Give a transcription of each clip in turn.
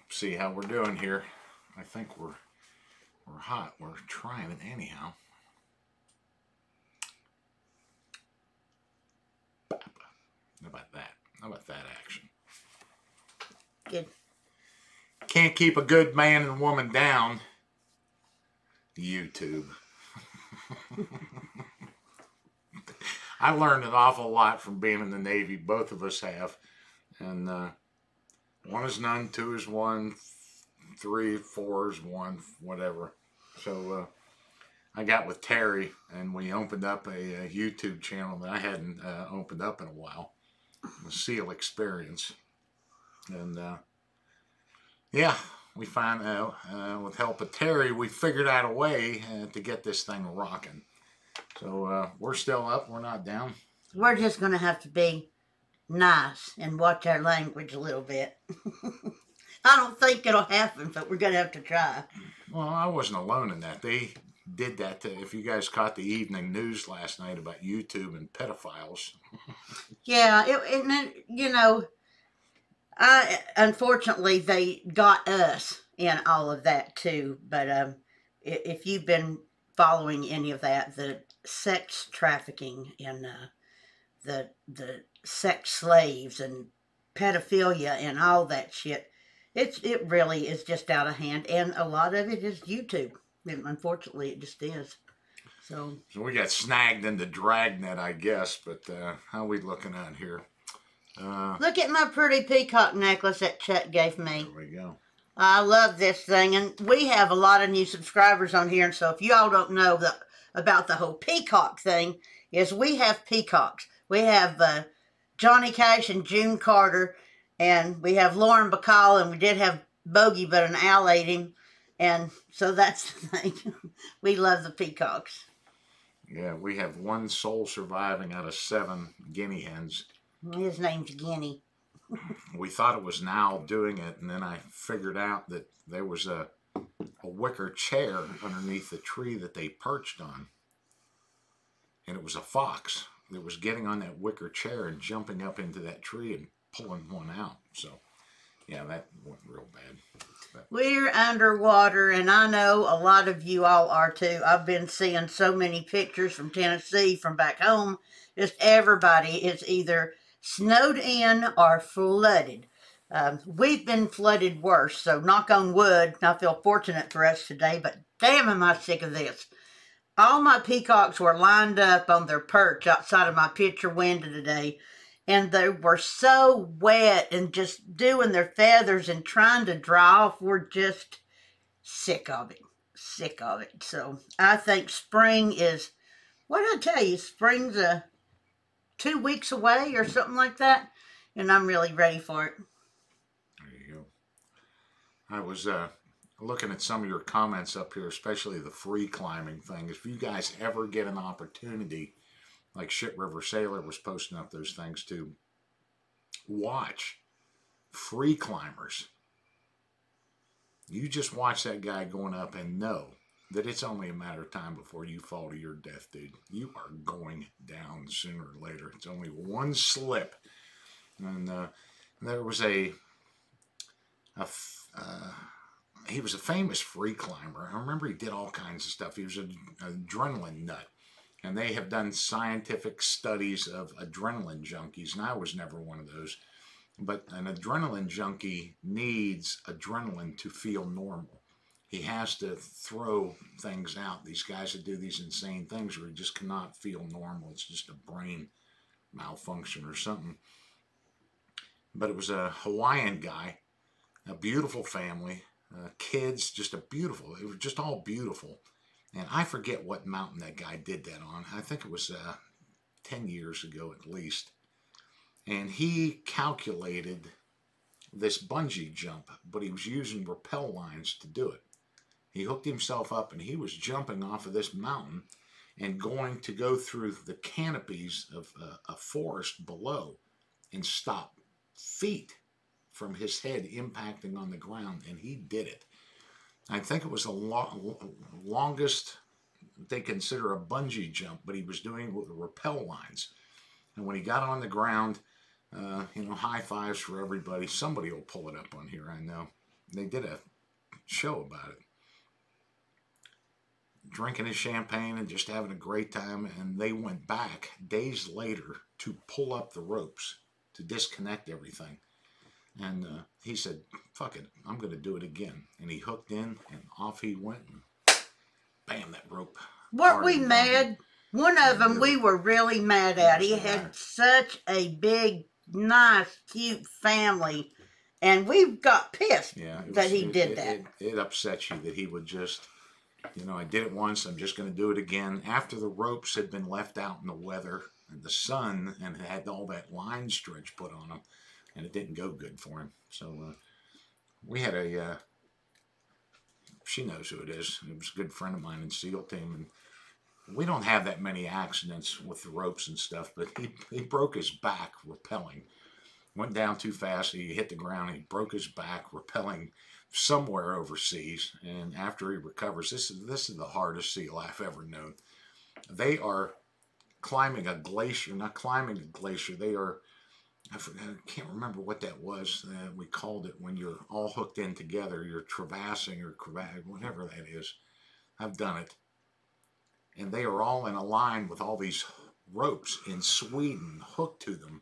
see how we're doing here. I think we're hot. We're trying it anyhow. How about that? How about that action? Good. Can't keep a good man and woman down. YouTube. I learned an awful lot from being in the Navy. Both of us have. And one is none, two is one, three, four is one, whatever. So I got with Terry and we opened up a YouTube channel that I hadn't opened up in a while. The SEAL Experience. And yeah, we found out with help of Terry, we figured out a way to get this thing rocking. So we're still up. We're not down. We're just going to have to be nice and watch our language a little bit. I don't think it'll happen, but we're going to have to try. Well, I wasn't alone in that. They did that. If you guys caught the evening news last night about YouTube and pedophiles. Yeah, you know, unfortunately, they got us in all of that too. But if you've been following any of that, the sex trafficking and the sex slaves and pedophilia and all that shit, it really is just out of hand, and a lot of it is YouTube. And unfortunately, it just is. So we got snagged in the dragnet, I guess. But how are we looking at here? Look at my pretty peacock necklace that Chet gave me. There we go. I love this thing, and we have a lot of new subscribers on here, and so if you all don't know about the whole peacock thing, is we have peacocks. We have Johnny Cash and June Carter, and we have Lauren Bacall, and we did have Bogey, but an owl ate him, and so that's the thing. We love the peacocks. Yeah, we have one soul surviving out of 7 guinea hens. His name's Guinea. We thought it was an owl doing it, and then I figured out that there was a wicker chair underneath the tree that they perched on. And it was a fox that was getting on that wicker chair and jumping up into that tree and pulling one out. So, yeah, that went real bad. But we're underwater, and I know a lot of you all are too. I've been seeing so many pictures from Tennessee, from back home. Just everybody is either snowed in or flooded. We've been flooded worse, so knock on wood. I feel fortunate for us today, but damn am I sick of this. All my peacocks were lined up on their perch outside of my picture window today, and they were so wet and just doing their feathers and trying to dry off. We're just sick of it. Sick of it. So I think spring is, what did I tell you? Spring's 2 weeks away or something like that, and I'm really ready for it. There you go. I was looking at some of your comments up here, especially the free climbing thing. If you guys ever get an opportunity, like Shit River Sailor was posting up those things too, watch free climbers. You just watch that guy going up and know that it's only a matter of time before you fall to your death, dude. You are going down sooner or later. It's only one slip. And there was he was a famous free climber. I remember he did all kinds of stuff. He was an adrenaline nut. And they have done scientific studies of adrenaline junkies. And I was never one of those. But an adrenaline junkie needs adrenaline to feel normal. He has to throw things out. These guys that do these insane things where he just cannot feel normal. It's just a brain malfunction or something. But it was a Hawaiian guy, a beautiful family, kids, just a beautiful, it was just all beautiful. And I forget what mountain that guy did that on. I think it was 10 years ago at least. And he calculated this bungee jump, but he was using rappel lines to do it. He hooked himself up and he was jumping off of this mountain and going to go through the canopies of a forest below and stop feet from his head impacting on the ground. And he did it. I think it was the longest they consider a bungee jump, but he was doing it with the rappel lines. And when he got on the ground, high fives for everybody. Somebody will pull it up on here, I know. they did a show about it. Drinking his champagne and just having a great time, and they went back days later to pull up the ropes to disconnect everything. And he said, fuck it, I'm going to do it again. And he hooked in, and off he went, and bam, that rope. Weren't we mad? One of them we were really mad at. He had such a big, nice, cute family, and we got pissed that he did that. It upset you that he would just... You know, I did it once, I'm just going to do it again. After the ropes had been left out in the weather and the sun and had all that line stretch put on them, and it didn't go good for him. So we had a, she knows who it is. It was a good friend of mine in SEAL team. And we don't have that many accidents with the ropes and stuff, but he broke his back rappelling. Went down too fast, he hit the ground, he broke his back rappelling somewhere overseas, and after he recovers, this is the hardest SEAL I've ever known. They are climbing a glacier, not climbing a glacier, they are, I can't remember what that was, we called it when you're all hooked in together, you're traversing or whatever that is. I've done it. And they are all in a line with all these ropes in Sweden hooked to them,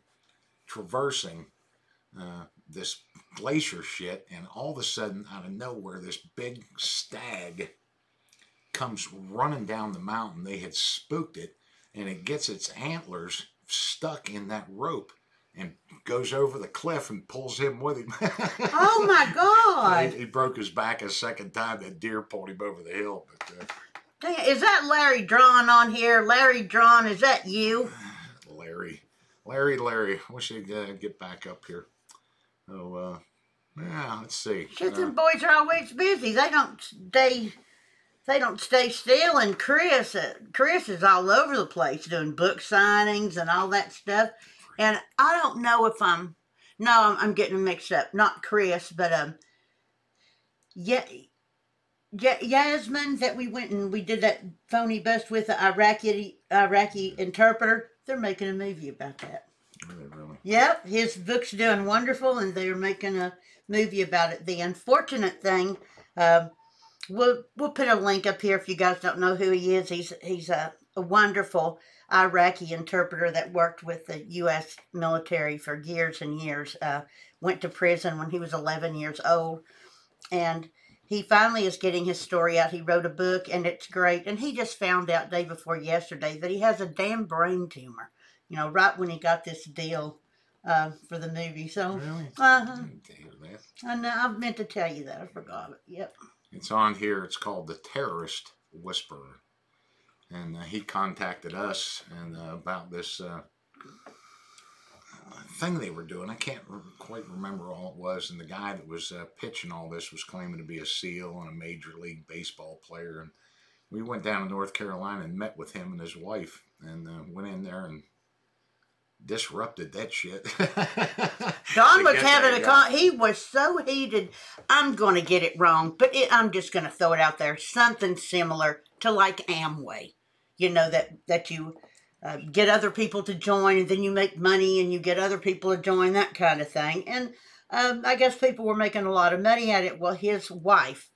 traversing this glacier shit, and all of a sudden, out of nowhere, this big stag comes running down the mountain. They had spooked it, and it gets its antlers stuck in that rope and goes over the cliff and pulls him with him. Oh my God! He broke his back a second time. That deer pulled him over the hill. But is that Larry Drawn on here? Larry Drawn, is that you? Larry. I wish he'd get back up here. Oh, yeah, let's see. Shit, them boys are always busy. They don't stay still. And Chris is all over the place doing book signings and all that stuff. And I don't know if I'm getting them mixed up. Not Chris, but Yasmin that we went and we did that phony bust with the Iraqi interpreter. They're making a movie about that. Really? Yep, his book's doing wonderful, and they're making a movie about it. The unfortunate thing, we'll put a link up here if you guys don't know who he is. He's a wonderful Iraqi interpreter that worked with the U.S. military for years and years. Went to prison when he was 11 years old, and he finally is getting his story out. He wrote a book, and it's great. And he just found out day before yesterday that he has a damn brain tumor. You know, right when he got this deal for the movie. So, really? I didn't hear that. I know, I meant to tell you that. I forgot it. Yep. It's on here. It's called The Terrorist Whisperer. And he contacted us and about this thing they were doing. I can't quite remember all it was. And the guy that was pitching all this was claiming to be a SEAL and a Major League Baseball player. And we went down to North Carolina and met with him and his wife. And went in there and disrupted that shit. Don was having he was so heated. I'm going to get it wrong, but I'm just going to throw it out there. Something similar to like Amway. You know, that you get other people to join, and then you make money and you get other people to join, that kind of thing. And I guess people were making a lot of money at it. Well, his wife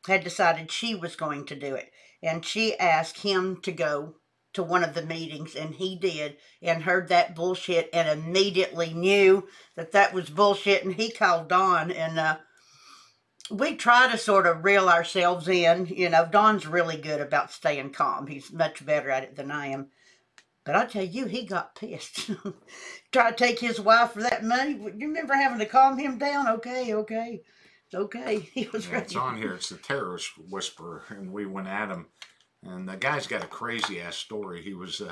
had decided she was going to do it, and she asked him to go to one of the meetings, and he did, and heard that bullshit and immediately knew that was bullshit. And he called Don, and we try to sort of reel ourselves in. You know, Don's really good about staying calm. He's much better at it than I am. But I tell you, he got pissed. Try to take his wife for that money. You remember having to calm him down? Okay. It's okay. He was ready. It's on here. It's The Terrorist Whisperer, and we went at him. And the guy's got a crazy-ass story. He was,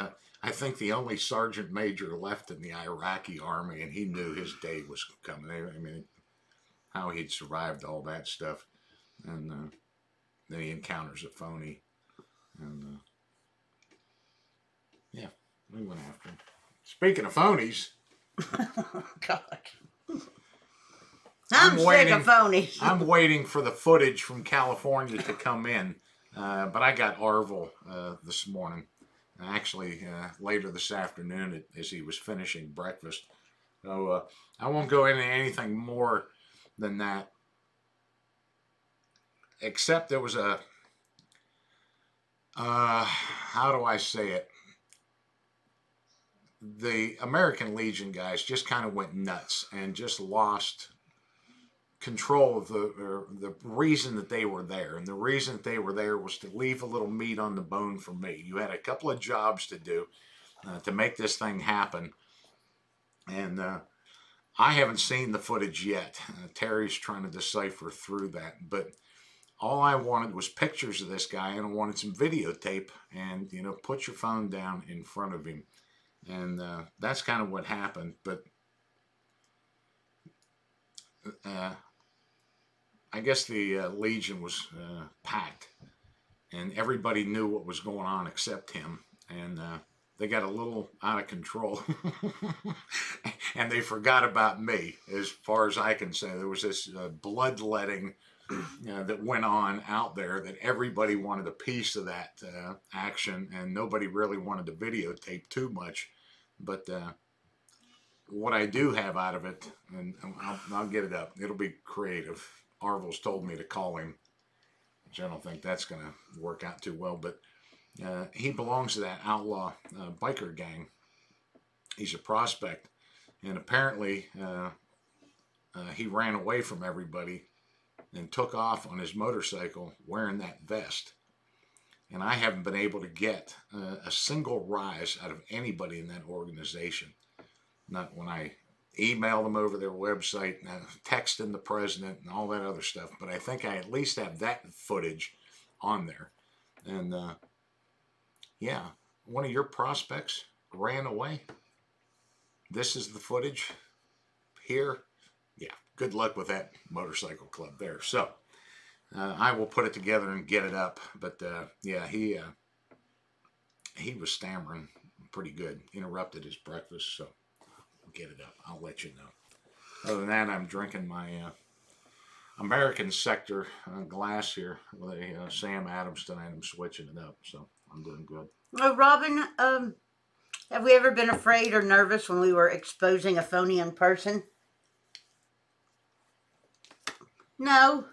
I think, the only sergeant major left in the Iraqi army, and he knew his day was coming. I mean, how he'd survived all that stuff. And then he encounters a phony. And, yeah, we went after him. Speaking of phonies. Oh, God. I'm sick of phonies. I'm waiting for the footage from California to come in. But I got Arvel this morning, actually later this afternoon as he was finishing breakfast. So I won't go into anything more than that. except there was a, how do I say it? The American Legion guys just kind of went nuts and just lost control of the reason that they were there. And the reason that they were there was to leave a little meat on the bone for me. You had a couple of jobs to do to make this thing happen. And I haven't seen the footage yet. Terry's trying to decipher through that. But all I wanted was pictures of this guy, and I wanted some videotape. And, you know, put your phone down in front of him. And that's kind of what happened. But I guess the Legion was packed, and everybody knew what was going on except him, and they got a little out of control, and they forgot about me, as far as I can say. There was this bloodletting that went on out there that everybody wanted a piece of that action, and nobody really wanted to videotape too much, but what I do have out of it, and I'll get it up, it'll be creative. Arvel's told me to call him, which I don't think that's going to work out too well, but he belongs to that outlaw biker gang. He's a prospect, and apparently he ran away from everybody and took off on his motorcycle wearing that vest. And I haven't been able to get a single rise out of anybody in that organization. Not when I email them over their website, texting the president and all that other stuff. But I think I at least have that footage on there. And yeah, one of your prospects ran away. This is the footage here. Yeah, good luck with that motorcycle club there. So I will put it together and get it up. But yeah, he was stammering pretty good. Interrupted his breakfast, so get it up. I'll let you know. Other than that, I'm drinking my American Sector glass here with a Sam Adams tonight. I'm switching it up, so I'm doing good. Oh, Robin, have we ever been afraid or nervous when we were exposing a phony in person? No.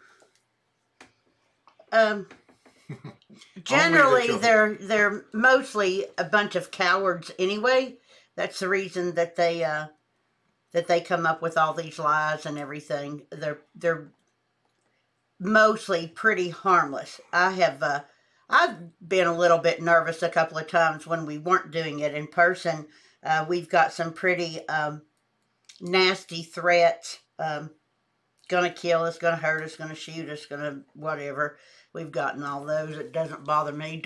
Generally, they're mostly a bunch of cowards anyway. That's the reason that they come up with all these lies and everything. They're mostly pretty harmless. I've been a little bit nervous a couple of times when we weren't doing it in person. We've got some pretty nasty threats. Gonna kill us, gonna hurt us, gonna shoot us, gonna whatever. We've gotten all those. It doesn't bother me.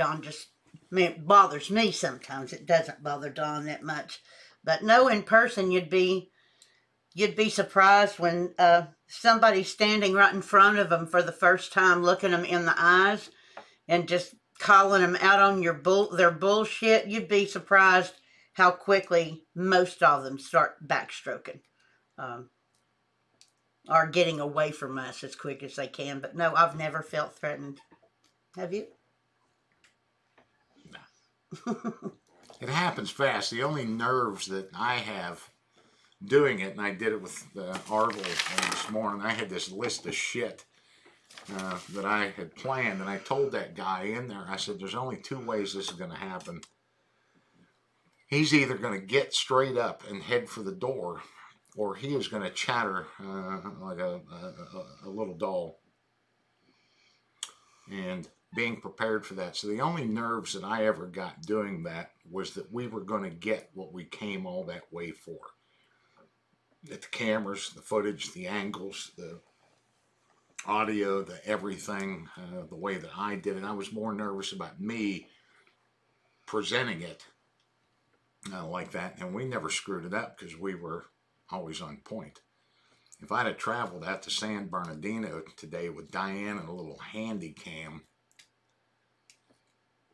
It bothers me sometimes. It doesn't bother Don that much. But no, in person, you'd be surprised when somebody's standing right in front of them for the first time, looking them in the eyes and just calling them out on their bullshit. You'd be surprised how quickly most of them start backstroking or getting away from us as quick as they can. But no, I've never felt threatened. Have you? It happens fast. The only nerves that I have doing it, and I did it with Arvel this morning, I had this list of shit that I had planned, and I told that guy in there, I said, there's only two ways this is going to happen. He's either going to get straight up and head for the door, or he is going to chatter like a little doll. And being prepared for that. So the only nerves that I ever got doing that was that we were going to get what we came all that way for. That the cameras, the footage, the angles, the audio, the everything, the way that I did it. I was more nervous about me presenting it like that. And we never screwed it up because we were always on point. If I'd have traveled out to San Bernardino today with Diane and a little handy cam,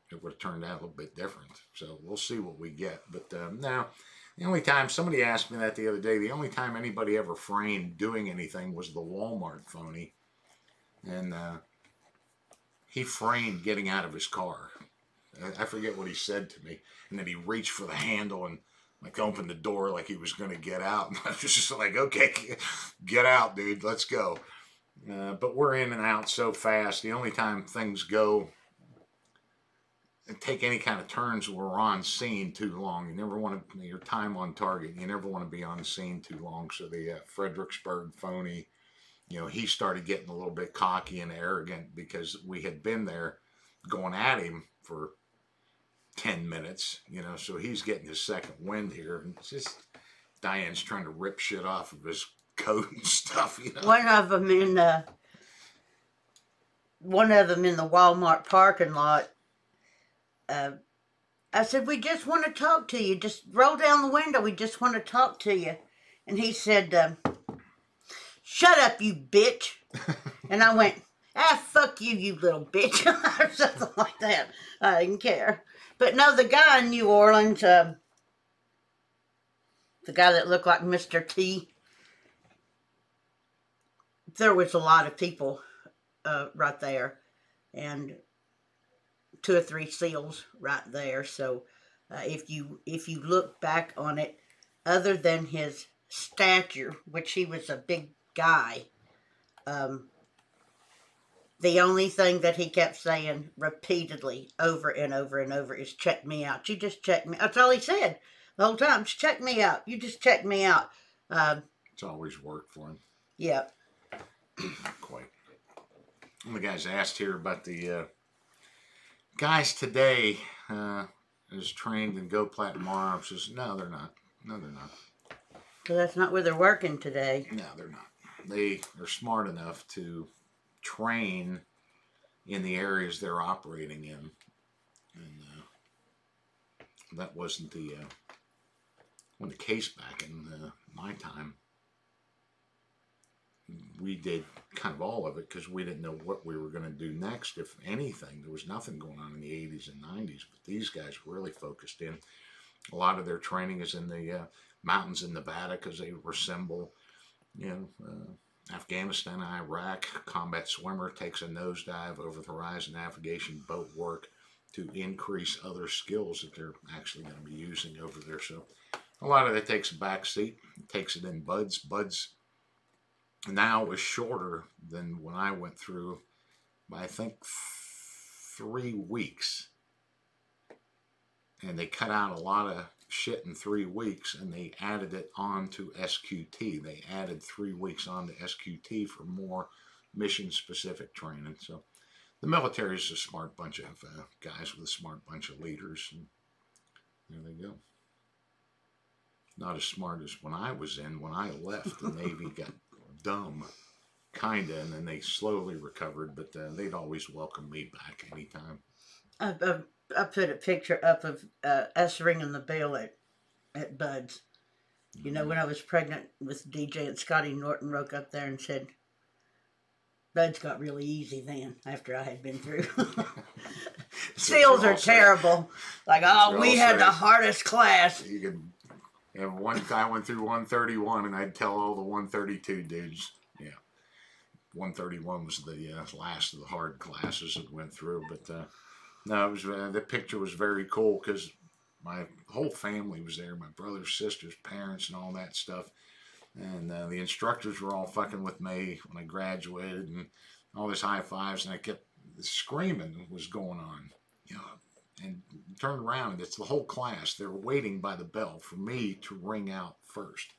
it would have turned out a little bit different. So we'll see what we get. But now, the only time, somebody asked me that the other day, the only time anybody ever framed doing anything was the Walmart phony. And he framed getting out of his car. I forget what he said to me. And then he reached for the handle and like opened the door like he was going to get out. And I was just like, okay, get out, dude. Let's go. But we're in and out so fast. The only time things go and take any kind of turns, we're on scene too long. You never want to, your time on target, you never want to be on scene too long. So the Fredericksburg phony, you know, he started getting a little bit cocky and arrogant because we had been there going at him for 10 minutes, you know, so he's getting his second wind here. And it's just, Diane's trying to rip shit off of his coat and stuff, you know. One of them in the Walmart parking lot. I said, we just want to talk to you. Just roll down the window. We just want to talk to you. And he said, shut up, you bitch. And I went, fuck you, you little bitch. Or something like that. I didn't care. But no, the guy in New Orleans, the guy that looked like Mr. T, there was a lot of people right there. And 2 or 3 seals right there. So if you look back on it, other than his stature, which he was a big guy, the only thing that he kept saying repeatedly over and over and over is, check me out. You just check me. That's all he said the whole time. Just check me out. You just check me out. It's always worked for him. Yeah. Not quite. One of the guys asked here about the guys today is trained in Go Platinum Arms. Says, no, they're not. No, they're not. So that's not where they're working today. No, they're not. They are smart enough to train in the areas they're operating in. And that wasn't the case back in my time. We did kind of all of it because we didn't know what we were going to do next, if anything. There was nothing going on in the 80s and 90s, but these guys really focused in. A lot of their training is in the mountains in Nevada because they were symbol. You know, Afghanistan, Iraq, combat swimmer takes a nosedive, over the horizon navigation, boat work to increase other skills that they're actually going to be using over there. So a lot of that takes a back seat, takes it in buds. Buds now is shorter than when I went through by, I think, 3 weeks. And they cut out a lot of shit in 3 weeks, and they added it on to SQT. They added 3 weeks on to SQT for more mission-specific training. So the military is a smart bunch of guys with a smart bunch of leaders. And there they go. Not as smart as when I was in. When I left, the Navy got dumb, kinda, and then they slowly recovered, but they'd always welcome me back anytime. I put a picture up of us ringing the bell at Bud's. You know, when I was pregnant with DJ, and Scotty Norton woke up there and said, Bud's got really easy then, after I had been through. Seals are terrible. Like, oh, we had the hardest class. You could have one guy went through 131, and I'd tell all the 132 dudes, yeah. 131 was the last of the hard classes that went through, but no, it was the picture was very cool because my whole family was there, my brothers, sisters, parents, and all that stuff. And the instructors were all fucking with me when I graduated, and all this high fives, and I kept screaming was going on, you know. And turned around, and it's the whole class. They were waiting by the bell for me to ring out first.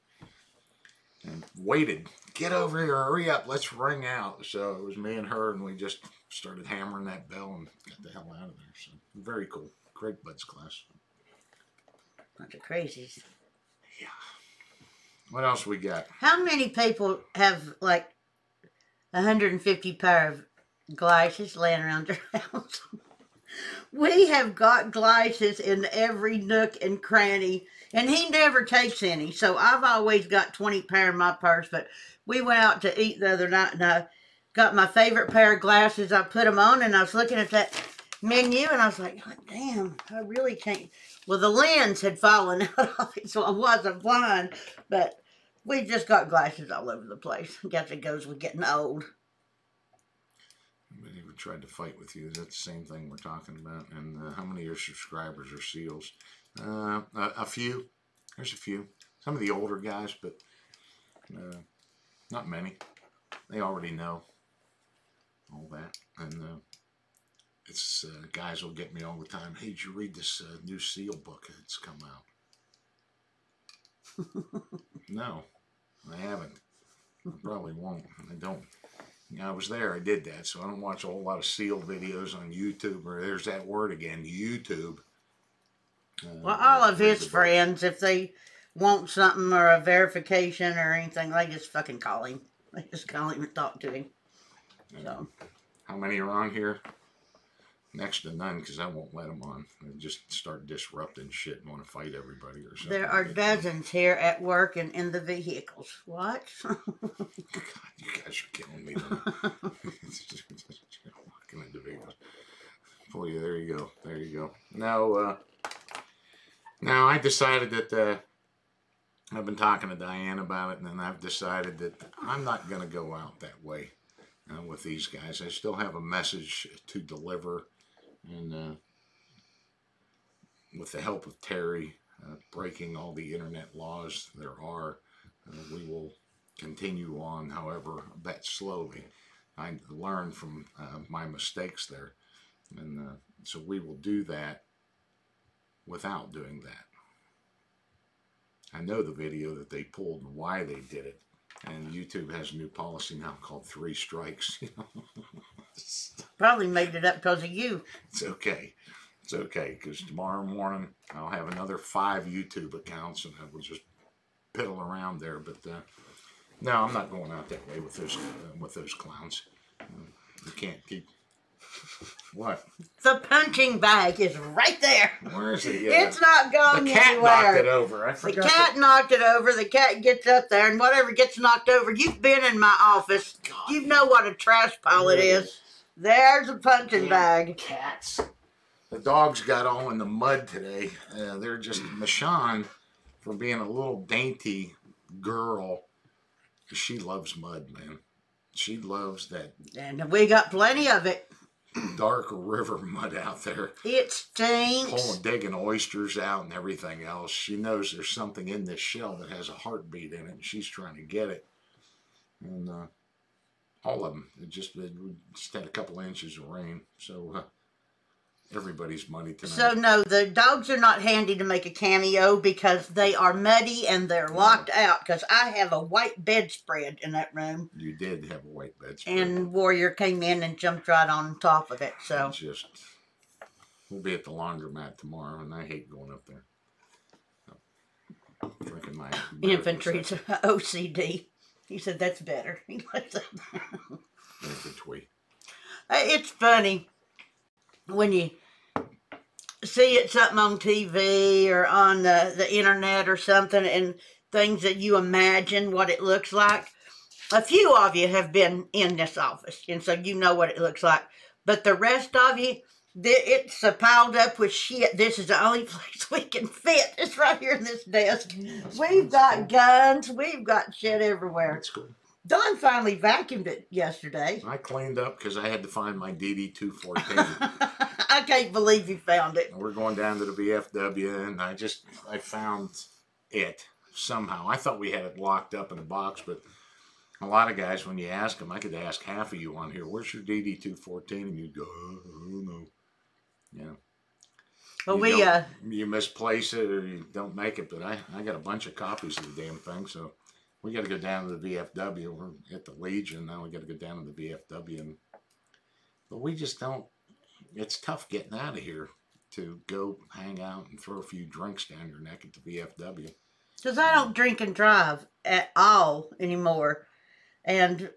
And waited. Get over here, hurry up, let's ring out. So it was me and her, and we just started hammering that bell and got the hell out of there. So very cool. Great Buds class. Bunch of crazies. Yeah. What else we got? How many people have like 150 pair of glasses laying around their house? We have got glasses in every nook and cranny, and he never takes any. So I've always got 20 pair in my purse, but we went out to eat the other night, and I got my favorite pair of glasses. I put them on, and I was looking at that menu, and I was like, God damn, I really can't. Well, the lens had fallen out of it, so I wasn't blind, but we just got glasses all over the place. I guess it goes with getting old. Nobody ever tried to fight with you. Is that the same thing we're talking about? And how many of your subscribers are SEALs? A few. There's a few. Some of the older guys, but not many. they already know all that. And it's guys will get me all the time. Hey, did you read this new SEAL book that's come out? No, I haven't. I probably won't. I don't. I was there. I did that. So I don't watch a whole lot of SEAL videos on YouTube. Or there's that word again, YouTube. Well, all of his friends, if they want something or a verification or anything, they just fucking call him. They just call him and talk to him. So. How many are on here? Next to none, because I won't let them on. They just start disrupting shit and want to fight everybody or something. There are dozens here at work and in the vehicles. What? God, you guys are killing me. Walking into vehicles. Boy, there you go. There you go. Now I decided that I've been talking to Diane about it, and then I've decided that I'm not going to go out that way with these guys. I still have a message to deliver. And with the help of Terry, breaking all the internet laws there are, we will continue on, however, a bit slowly. I learned from my mistakes there. And so we will do that without doing that. I know the video that they pulled and why they did it. And YouTube has a new policy now called 3 strikes. Probably made it up because of you. It's okay. It's okay, because tomorrow morning I'll have another 5 YouTube accounts and I will just piddle around there. But no, I'm not going out that way with those clowns. You can't keep... What? The punching bag is right there. Where is it? Yeah. It's not going anywhere. The cat knocked it over. I forgot. The cat knocked it over. The cat gets up there, and whatever gets knocked over, you've been in my office. God. You know what a trash pile it is. There's a punching bag. Cats. The dogs got all in the mud today. They're just Michonne, for being a little dainty girl. She loves mud, man. She loves that. And we got plenty of it. Dark river mud out there. It stinks. Digging oysters out and everything else. She knows there's something in this shell that has a heartbeat in it, and she's trying to get it. And all of them. We just had a couple inches of rain, so everybody's muddy tonight. So no, the dogs are not handy to make a cameo because they are muddy and they're locked out. Because I have a white bedspread in that room. You did have a white bedspread. And Warrior came in and jumped right on top of it. So we'll be at the laundromat tomorrow, and I hate going up there. Drinking my infantry's OCD. He said that's better. Infantry. It's funny when you see it something on TV or on the internet or something, and things that you imagine what it looks like. A few of you have been in this office, and so you know what it looks like. But the rest of you, it's piled up with shit. This is the only place we can fit. It's right here in this desk. We've got guns. We've got shit everywhere. That's cool. Don finally vacuumed it yesterday. I cleaned up because I had to find my DD-214. I can't believe you found it. We're going down to the VFW, and I found it somehow. I thought we had it locked up in a box, but a lot of guys, when you ask them, I could ask half of you on here, where's your DD-214? And you'd go, oh, I don't know. Yeah. Well, you misplace it or you don't make it, but I got a bunch of copies of the damn thing, so we got to go down to the VFW. We're at the Legion now. We got to go down to the VFW, but we just don't. It's tough getting out of here to go hang out and throw a few drinks down your neck at the VFW. Because I don't drink and drive at all anymore, and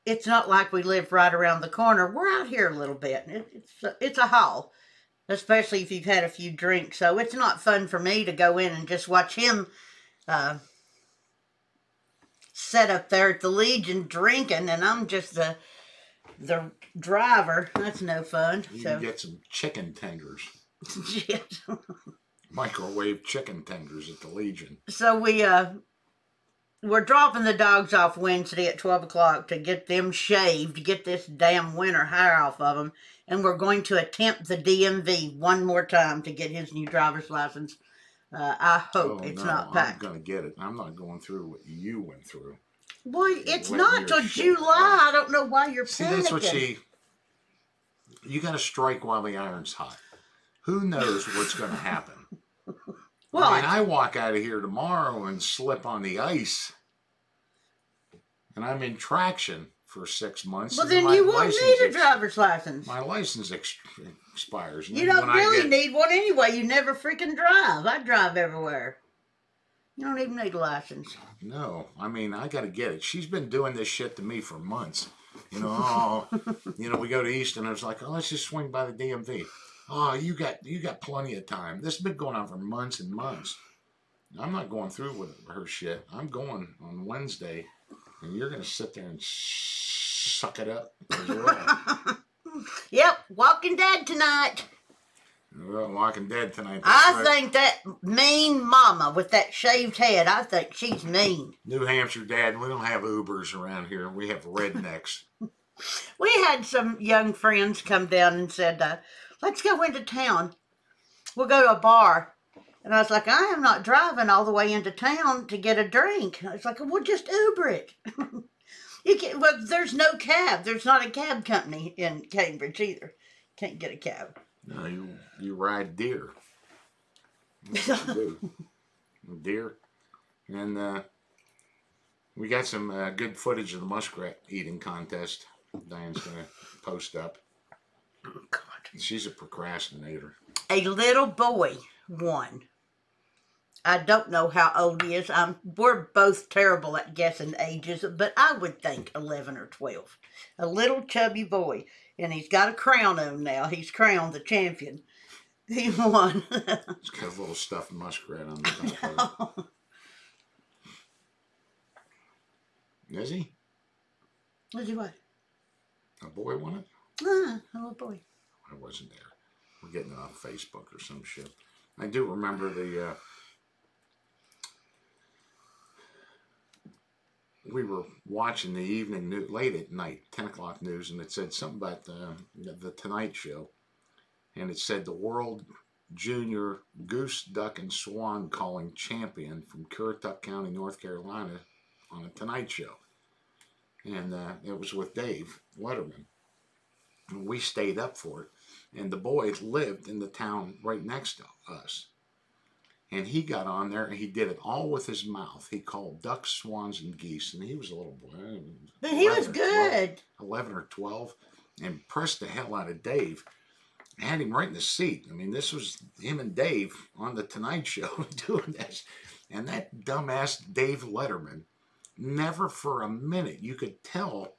it's not like we live right around the corner. We're out here a little bit. It's a haul, especially if you've had a few drinks. So it's not fun for me to go in and just watch him set up there at the Legion drinking, and I'm just the driver. That's no fun. You can get some chicken tenders. Shit. Microwave chicken tenders at the Legion. So we're dropping the dogs off Wednesday at 12 o'clock to get them shaved, to get this damn winter hair off of them. And we're going to attempt the DMV one more time to get his new driver's license. I hope it's not packed. I'm going to get it. I'm not going through what you went through. Boy, it's Letting not your till shit July. fly. I don't know why you're See, panicking. that's what you got to strike while the iron's hot. Who knows what's going to happen? What? I mean, I walk out of here tomorrow and slip on the ice, and I'm in traction for 6 months. Well, and then my you won't license need a driver's license. My license expires. And You then don't when really need one anyway. You never freaking drive. I drive everywhere. You don't even need a license. No, I mean, I got to get it. She's been doing this shit to me for months. You know, we go to Easton. I was like, oh, let's just swing by the DMV. Oh, you got plenty of time. This has been going on for months and months. I'm not going through with her shit. I'm going on Wednesday, and you're going to sit there and suck it up as well. Yep, Walking Dead tonight. Well, Walking Dead tonight. I think that mean mama with that shaved head, I think she's mean. New Hampshire Dad, we don't have Ubers around here. We have rednecks. We had some young friends come down and said, let's go into town. We'll go to a bar. And I was like, I am not driving all the way into town to get a drink. I was like, well, just Uber it. Well, there's no cab. There's not a cab company in Cambridge either. Can't get a cab. No, you ride deer. That's what you do. Deer. And we got some good footage of the muskrat eating contest. Diane's going to post up. Oh, God. She's a procrastinator. A little boy won. I don't know how old he is. We're both terrible at guessing ages, but I would think 11 or 12. A little chubby boy. And he's got a crown on now. He's crowned the champion. He won. He's got a little stuffed muskrat on the top of it. Is he? Was he what? A boy won it? A little boy. I wasn't there. We're getting it off Facebook or some shit. I do remember we were watching the evening news late at night, 10 o'clock news, and it said something about the Tonight Show. And it said the world junior goose, duck, and swan calling champion from Currituck County, North Carolina on a Tonight Show. And it was with Dave Letterman. And we stayed up for it. And the boy lived in the town right next to us. And he got on there and he did it all with his mouth. He called ducks, swans, and geese. And he was a little boy. But he was good. 11 or 12. And pressed the hell out of Dave. Had him right in the seat. I mean, this was him and Dave on the Tonight Show doing this. And that dumbass Dave Letterman, never for a minute, you could tell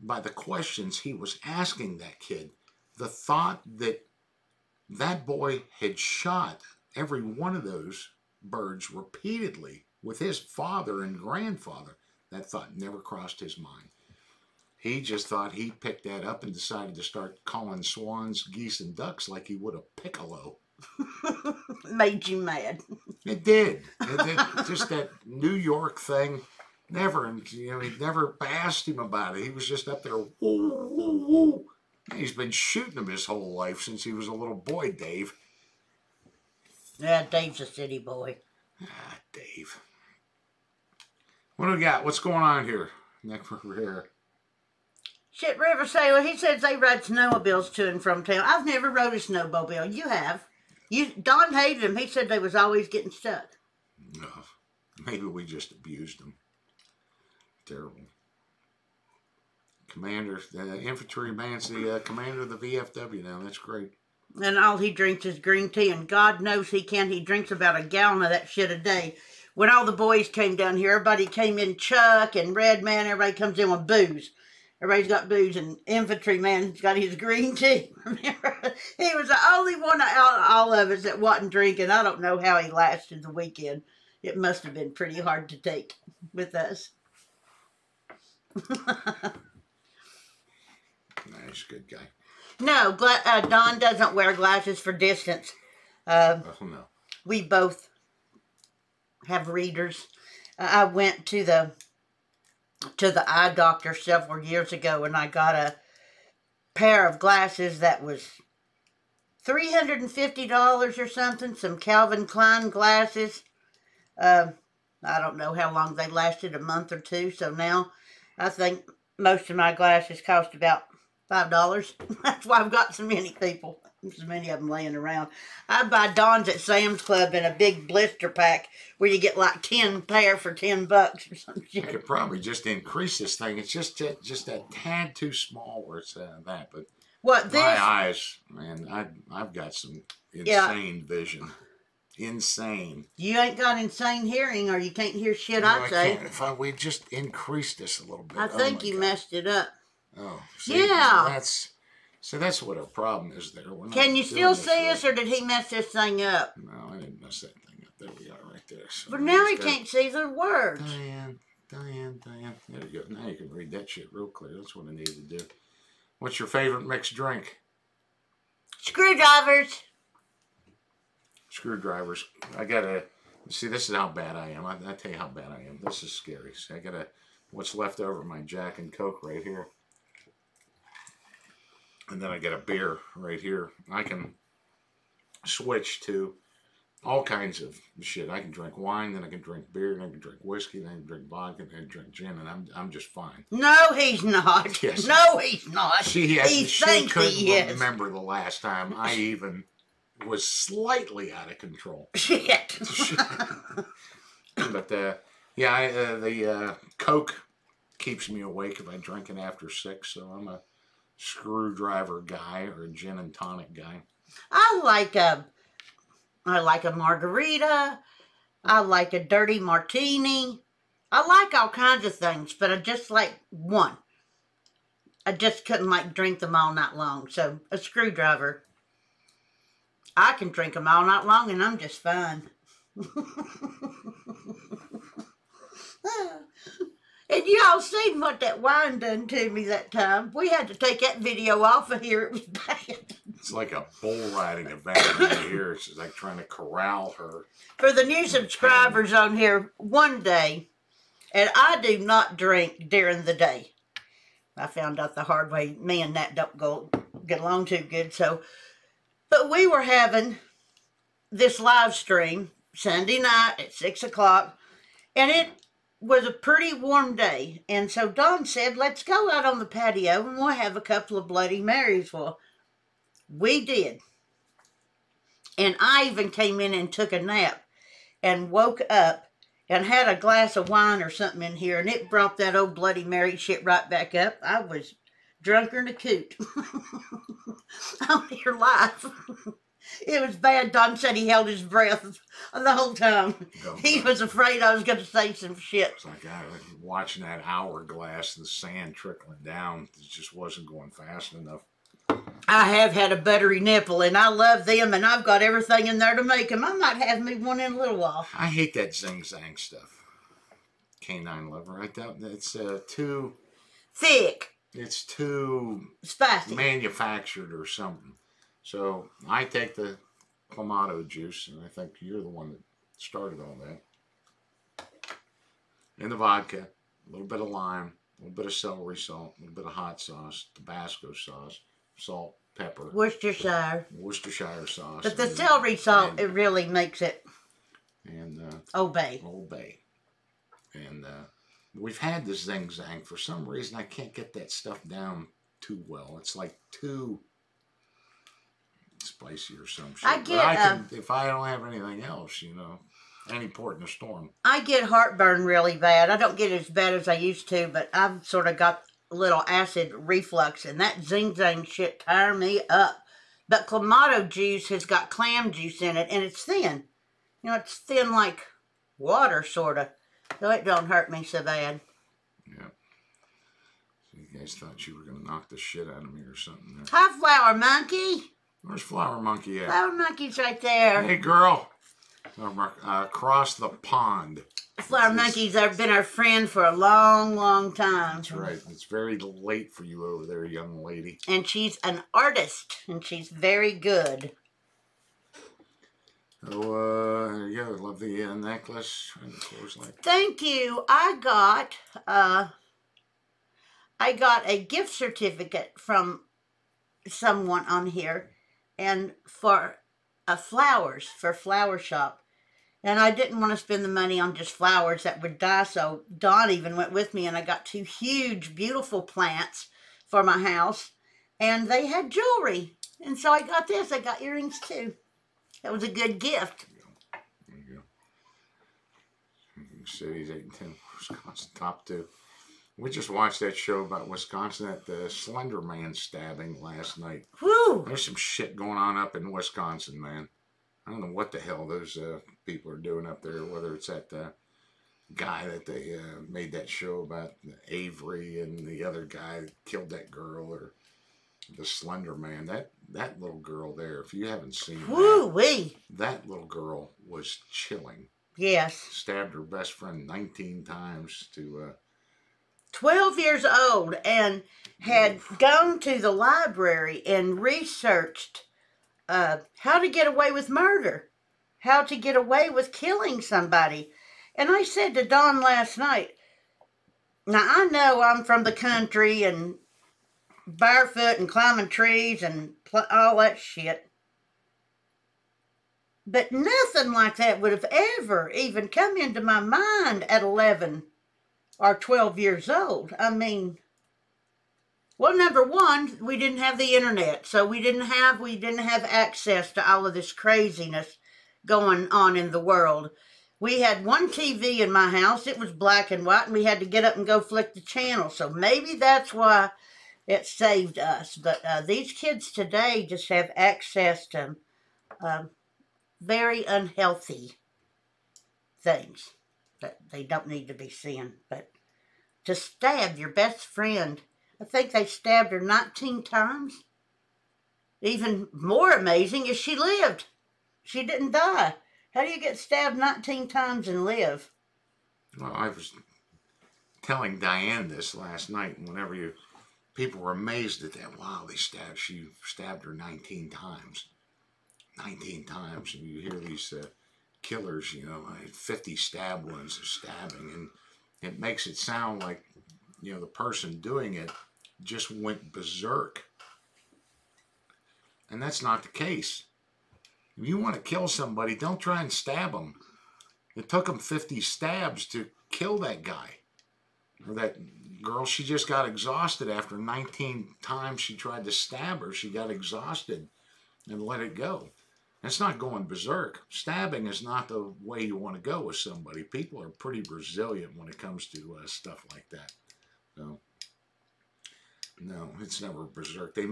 by the questions he was asking that kid, the thought that that boy had shot every one of those birds repeatedly with his father and grandfather. That thought never crossed his mind. He just thought he picked that up and decided to start calling swans, geese, and ducks like he would a piccolo. Made you mad. It did. It did. Just that New York thing. Never, he never asked him about it. He was just up there, woo, woo, woo. He's been shooting him his whole life since he was a little boy, Dave. Yeah, Dave's a city boy. Ah, Dave. What do we got? What's going on here? Next over here. Shit River Sailor, he says they ride snowmobiles to and from town. I've never rode a snowmobile. You have. Don hated them. He said they was always getting stuck. No. Maybe we just abused them. Terrible. Commander, the infantryman's the commander of the VFW now. That's great. And all he drinks is green tea, and God knows he can. He drinks about a gallon of that shit a day. When all the boys came down here, everybody came in, Chuck and Red Man, everybody comes in with booze. Everybody's got booze, and infantryman's got his green tea. He was the only one out of all of us that wasn't drinking. I don't know how he lasted the weekend. It must have been pretty hard to take with us. Nice, good guy. No, Don doesn't wear glasses for distance. Oh, no. We both have readers. I went to the eye doctor several years ago, and I got a pair of glasses that was $350 or something. Some Calvin Klein glasses. I I don't know how long they lasted, a month or two. So now I think most of my glasses cost about $5. That's why I've got so many people, so many of them laying around. I buy Dawn's at Sam's Club in a big blister pack where you get like 10 pair for $10 or something. I could probably just increase this thing. It's just a tad too small where it's that. But what this? My eyes, man, I've got some insane vision. Insane. You ain't got insane hearing, or you can't hear shit. I'd say. If we just increase this a little bit. I think you messed it up. Oh, see, yeah. That's what our problem is there. Can you still see us, or did he mess this thing up? No, I didn't mess that thing up. There we are, right there. So but now he can't see the words. Diane. There you go. Now you can read that shit real clear. That's what I need to do. What's your favorite mixed drink? Screwdrivers. Screwdrivers. I gotta see. This is how bad I am. I tell you how bad I am. This is scary. See, I gotta. What's left over of my Jack and Coke right here, and then I got a beer right here. I can switch to all kinds of shit. I can drink wine, then I can drink beer, then I can drink whiskey, then I can drink vodka, then I can drink gin, and I'm just fine. No, he's not. Yes. No, he's not. She couldn't remember the last time I even was slightly out of control. Shit. But the Coke keeps me awake if I drink it after 6, so I'm a screwdriver guy or a gin and tonic guy. I like a margarita. I like a dirty martini. I like all kinds of things, but I just like one. I just couldn't drink them all night long. So a screwdriver. I can drink them all night long and I'm just fine. And y'all seen what that wine done to me that time. We had to take that video off of here. It was bad. It's like a bull riding event right here. It's like trying to corral her. For the new subscribers on here, one day, and I do not drink during the day. I found out the hard way. Me and Nat don't get along too good. But we were having this live stream Sunday night at 6 o'clock, and it was a pretty warm day. And so Dawn said, let's go out on the patio and we'll have a couple of Bloody Marys. Well, we did. And I even came in and took a nap and woke up and had a glass of wine or something in here, and it brought that old Bloody Mary shit right back up. I was drunker than a coot. On your life. It was bad. Don said he held his breath the whole time. He was afraid I was going to say some shit. It's like I was watching that hourglass, the sand trickling down. It just wasn't going fast enough. I have had a buttery nipple, and I love them, and I've got everything in there to make them. I might have me one in a little while. I hate that zing-zang stuff. Canine lover. It's too... thick. It's too... spicy. Manufactured or something. So I take the Clamato juice, and I think you're the one that started all that. And the vodka, a little bit of lime, a little bit of celery salt, a little bit of hot sauce, Tabasco sauce, salt, pepper. Worcestershire sauce. But the celery salt, it really makes it obey. And we've had this zing-zang. For some reason, I can't get that stuff down too well. It's like too... spicy or some shit. If I don't have anything else, any port in a storm. I get heartburn really bad. I don't get it as bad as I used to, but I've sort of got a little acid reflux, and that zing-zang shit tire me up. But Clamato juice has got clam juice in it, and it's thin. It's thin like water, sort of. So it don't hurt me so bad. Yeah. So you guys thought you were going to knock the shit out of me or something. There. Hi, Flower Monkey. Where's Flower Monkey at? Flower Monkey's right there. Hey, girl. Across the pond. Flower Monkey's been our friend for a long, long time. That's right. It's very late for you over there, young lady. And she's an artist, and she's very good. Oh, there you go. Love the necklace. Thank you. I got a gift certificate from someone on here. And for flowers, for Flower Shop. And I didn't want to spend the money on just flowers that would die, so Dawn even went with me, and I got 2 huge, beautiful plants for my house, and they had jewelry. And so I got this. I got earrings, too. That was a good gift. There you go. Cities 8 and 10, Wisconsin top 2. We just watched that show about Wisconsin at the Slender Man stabbing last night. Woo! There's some shit going on up in Wisconsin, man. I don't know what the hell those people are doing up there, whether it's that guy that they made that show about, Avery, and the other guy that killed that girl, or the Slender Man. That little girl there, if you haven't seen Woo-wee! That little girl was chilling. Yes. Stabbed her best friend 19 times to... 12 years old, and had gone to the library and researched how to get away with murder, how to get away with killing somebody. And I said to Dawn last night, now I know I'm from the country and barefoot and climbing trees and all that shit, but nothing like that would have ever even come into my mind at 11 or 12 years old. I mean, well, number one, we didn't have the internet, so we didn't have access to all of this craziness going on in the world. We had one TV in my house. It was black and white, and we had to get up and go flick the channel. So maybe that's why it saved us. But these kids today just have access to very unhealthy things that they don't need to be seeing. But to stab your best friend, I think they stabbed her 19 times. Even more amazing is she lived. She didn't die. How do you get stabbed 19 times and live? Well, I was telling Diane this last night, and people were amazed at that. Wow, she stabbed her 19 times. 19 times. And you hear these killers, 50 stab wounds of stabbing, and it makes it sound like, the person doing it just went berserk. And that's not the case. If you want to kill somebody, don't try and stab them. It took them 50 stabs to kill that guy. Or that girl, she just got exhausted after 19 times she tried to stab her. She got exhausted and let it go. That's not going berserk. Stabbing is not the way you want to go with somebody. People are pretty resilient when it comes to stuff like that. So, no, it's never berserk. The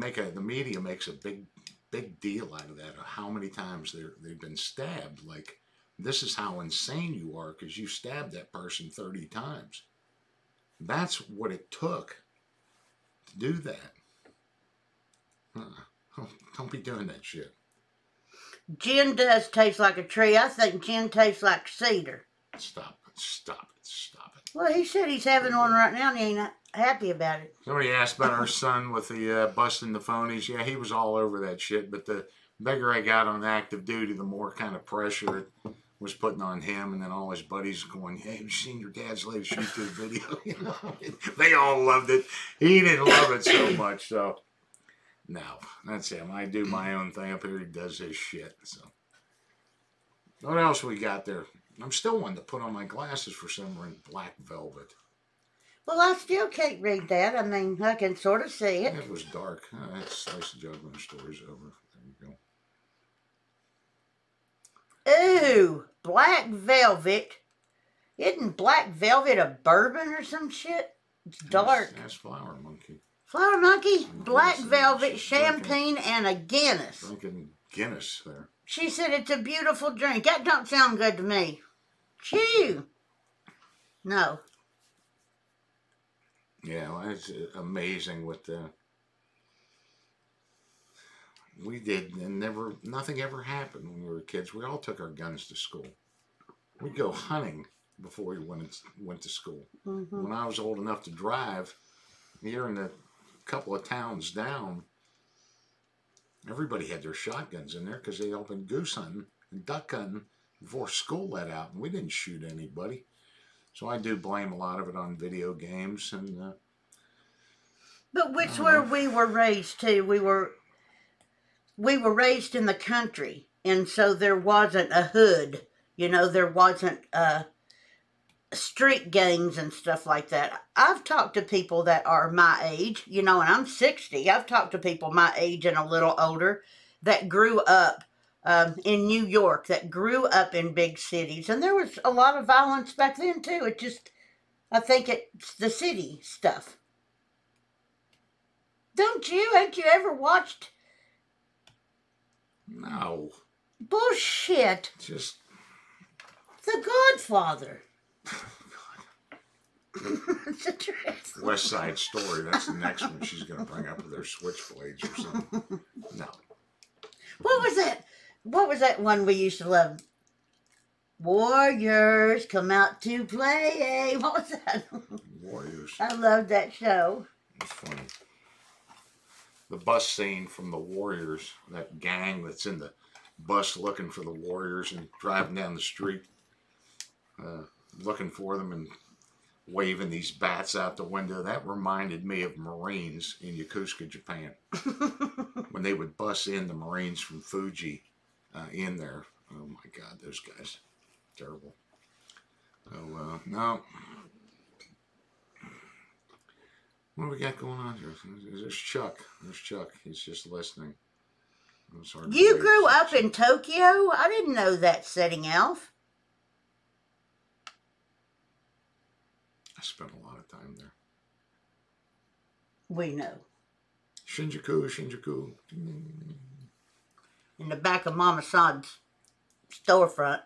media makes a big deal out of that, of how many times they've been stabbed. Like, this is how insane you are because you stabbed that person 30 times. That's what it took to do that. Don't be doing that shit. Gin does taste like a tree. I think gin tastes like cedar. Stop it. Well, he said he's having one right now and he ain't happy about it. Somebody asked about our son with the busting the phonies. Yeah, he was all over that shit, but the bigger I got on active duty, the more kind of pressure it was putting on him, and then all his buddies going, hey, have you seen your dad's latest YouTube video? They all loved it. He didn't love it so much, so... No, that's him. I do my own thing up here. He does his shit. So, what else we got there? I'm still wanting to put on my glasses for some reason. Black Velvet. Well, I still can't read that. I mean, I can sort of see it. It was dark. That's Slice of Juggling story's over. There you go. Ooh, Black Velvet. Isn't Black Velvet a bourbon or some shit? It's dark. That's Flower Monkey. Flower Monkey, Black Velvet, champagne, and a Guinness. Drinking Guinness there. She said it's a beautiful drink. That don't sound good to me. Chew. No. Yeah, well, it's amazing what we did, and nothing ever happened when we were kids. We all took our guns to school. We'd go hunting before we went to school. Mm-hmm. When I was old enough to drive, here in the couple of towns down, everybody had their shotguns in there because they all been goose hunting and duck hunting before school let out, and we didn't shoot anybody. So I do blame a lot of it on video games and. But which where we were raised too. We were raised in the country, and so there wasn't a hood. You know, there wasn't street gangs and stuff like that. I've talked to people that are my age, you know, and I'm 60. I've talked to people my age and a little older that grew up in New York, that grew up in big cities. And there was a lot of violence back then, too. It just, I think it's the city stuff. Don't you? Ain't you ever watched? No. Bullshit. Just. The Godfather. It's a dress. West Side Story. That's the next one she's going to bring up with their switchblades or something. No. What was that? What was that one we used to love? Warriors come out to play. What was that? Warriors. I loved that show. It's funny. The bus scene from the Warriors, that gang that's in the bus looking for the Warriors and driving down the street, looking for them and waving these bats out the window. That reminded me of Marines in Yokosuka, Japan. When they would bus in the Marines from Fuji in there. Oh my God, those guys. Terrible. So, no. What do we got going on here? There's Chuck. There's Chuck. He's just listening. You grew up in Tokyo? I didn't know that, setting Alf. I spent a lot of time there. We know. Shinjuku, Shinjuku. In the back of Mama San's storefront.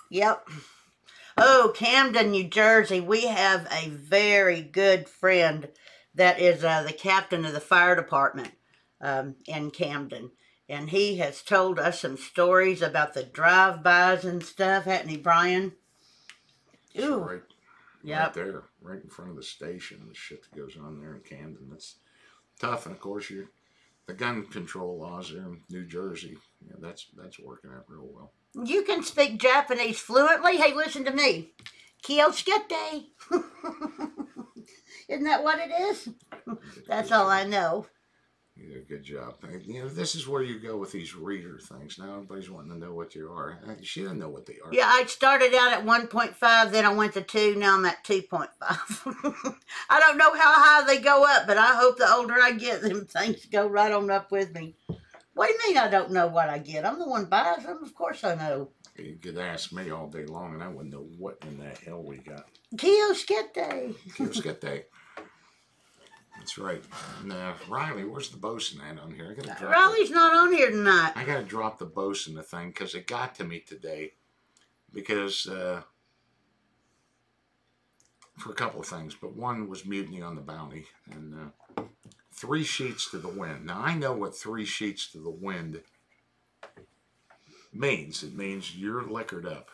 Yep. Oh, Camden, New Jersey. We have a very good friend that is the captain of the fire department in Camden. And he has told us some stories about the drive-bys and stuff, hasn't he, Brian? Ooh. Right, yep. Right there, right in front of the station, the shit that goes on there in Camden. That's tough. And of course, the gun control laws there in New Jersey, that's working out real well. You can speak Japanese fluently. Hey, listen to me. Kyoshikete. Isn't that what it is? That's all I know. You did a good job. This is where you go with these reader things. Now everybody's wanting to know what you are. She doesn't know what they are. Yeah, I started out at 1.5, then I went to 2, now I'm at 2.5. I don't know how high they go up, but I hope the older I get, them things go right on up with me. What do you mean I don't know what I get? I'm the one buys them. Of course I know. You could ask me all day long, and I wouldn't know what in the hell we got. Kyoshikete. Kyoshikete. That's right. And, Riley, where's the bosun at on here? Riley's not on here tonight. I got to drop the bosun the thing because it got to me today. Because for a couple of things, but one was mutiny on the Bounty and 3 sheets to the wind. Now I know what 3 sheets to the wind means. It means you're liquored up.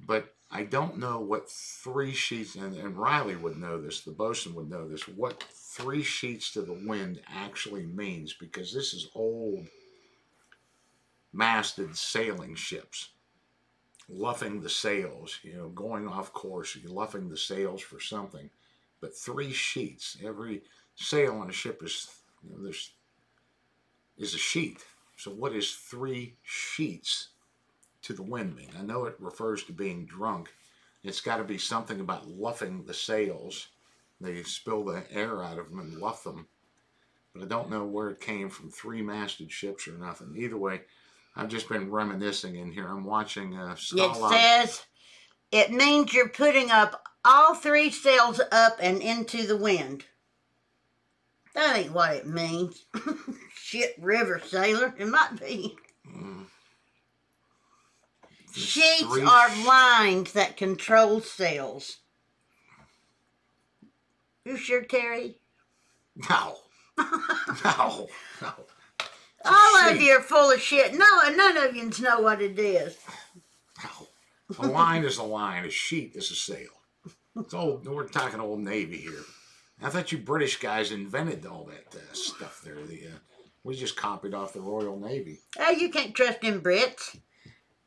But I don't know what 3 sheets, and Riley would know this, the bosun would know this, what 3 sheets to the wind actually means, because this is old masted sailing ships. Luffing the sails, going off course, you're luffing the sails for something. But 3 sheets, every sail on a ship is, is a sheet. So what is 3 sheets to the wind mean? I know it refers to being drunk. It's got to be something about luffing the sails. They spill the air out of them and luff them. But I don't know where it came from, 3 masted ships or nothing. Either way, I've just been reminiscing in here. I'm watching It says it means you're putting up all 3 sails up and into the wind. That ain't what it means. Shit, river sailor. It might be. Sheets are lines that control sails. You sure, Terry? No. No. All of you are full of shit. No, and none of you know what it is. No. A line is a line. A sheet is a sail. It's old. We're talking old Navy here. I thought you British guys invented all that stuff there. We just copied off the Royal Navy. Oh, you can't trust them Brits.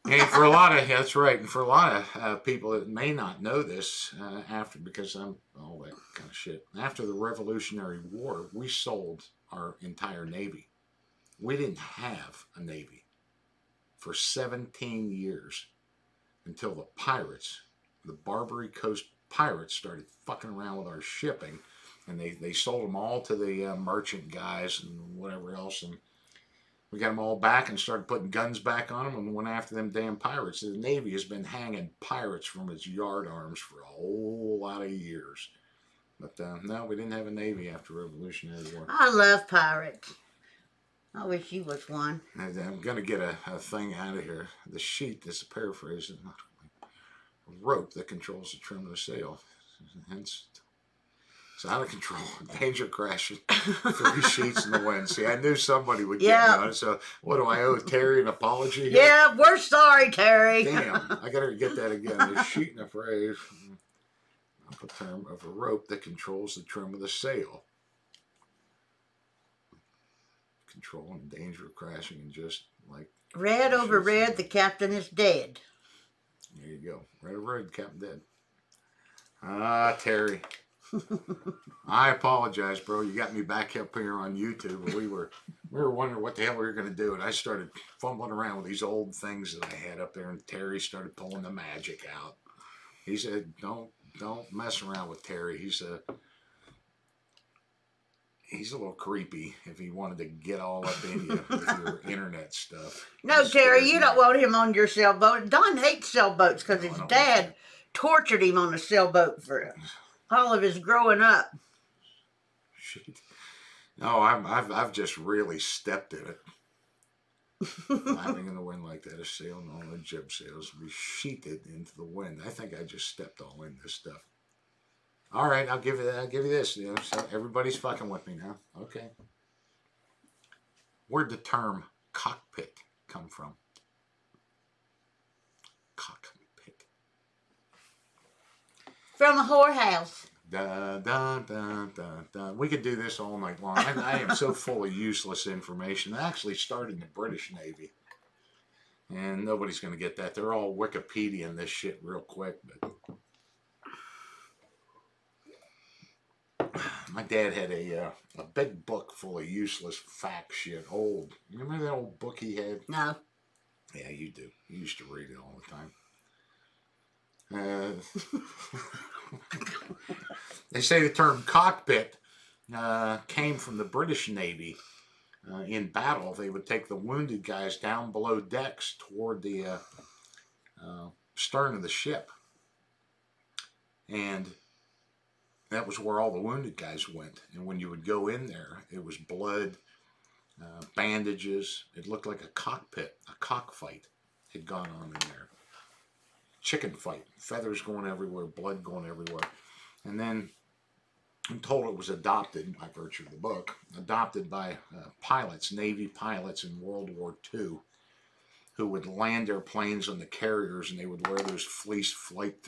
And for a lot of, that's right, and for a lot of people that may not know this, because I'm all that kind of shit, after the Revolutionary War, we sold our entire Navy. We didn't have a Navy for 17 years until the pirates, the Barbary Coast pirates, started fucking around with our shipping, and they sold them all to the merchant guys and whatever else, and we got them all back and started putting guns back on them and went after them damn pirates. The Navy has been hanging pirates from its yardarms for a whole lot of years. But no, we didn't have a Navy after Revolutionary War. I love pirates. I wish you was one. I'm going to get a thing out of here. The sheet, this is a paraphrase, a rope that controls the trim of the sail. Hence, it's out of control. Danger crashing. 3 sheets in the wind. See, I knew somebody would get me on it. So, what do I owe Terry an apology here? Yeah, we're sorry, Terry. Damn, I got to get that again. The sheet and a phrase. A term of a rope that controls the trim of the sail. Control and danger of crashing, and just like Red over red, the captain is dead. There you go. Red over red, the captain dead. Ah, Terry. I apologize, bro. You got me back up here on YouTube. We were wondering what the hell we were going to do, and I started fumbling around with these old things that I had up there, and Terry started pulling the magic out. He said, "Don't mess around with Terry. He's a little creepy if he wanted to get all up in you with your internet stuff." No, Terry, you don't want him on your sailboat. Don hates sailboats because his dad tortured him on a sailboat for all of his growing up. Shit. No, I've just really stepped in it. Flapping in the wind like that, a sail and all the jib sails be sheeted into the wind. I think I just stepped all in this stuff. All right, I'll give you this. You know, so everybody's fucking with me now. Okay. Where'd the term cockpit come from? Cockpit. From a whorehouse. Da, da, da, da, da. We could do this all night long. I am so full of useless information. I actually started in the British Navy. And nobody's going to get that. They're all Wikipediaing this shit real quick. But my dad had a big book full of useless fact shit. Old. You remember that old book he had? No. Yeah, you do. You used to read it all the time. They say the term cockpit came from the British Navy. In battle, they would take the wounded guys down below decks toward the stern of the ship. And that was where all the wounded guys went. And when you would go in there, it was blood, bandages. It looked like a cockpit, a cockfight had gone on in there. Chicken fight, feathers going everywhere, blood going everywhere. And then I'm told it was adopted, by virtue of the book, adopted by pilots, Navy pilots in World War II, who would land their planes on the carriers, and they would wear those fleece flight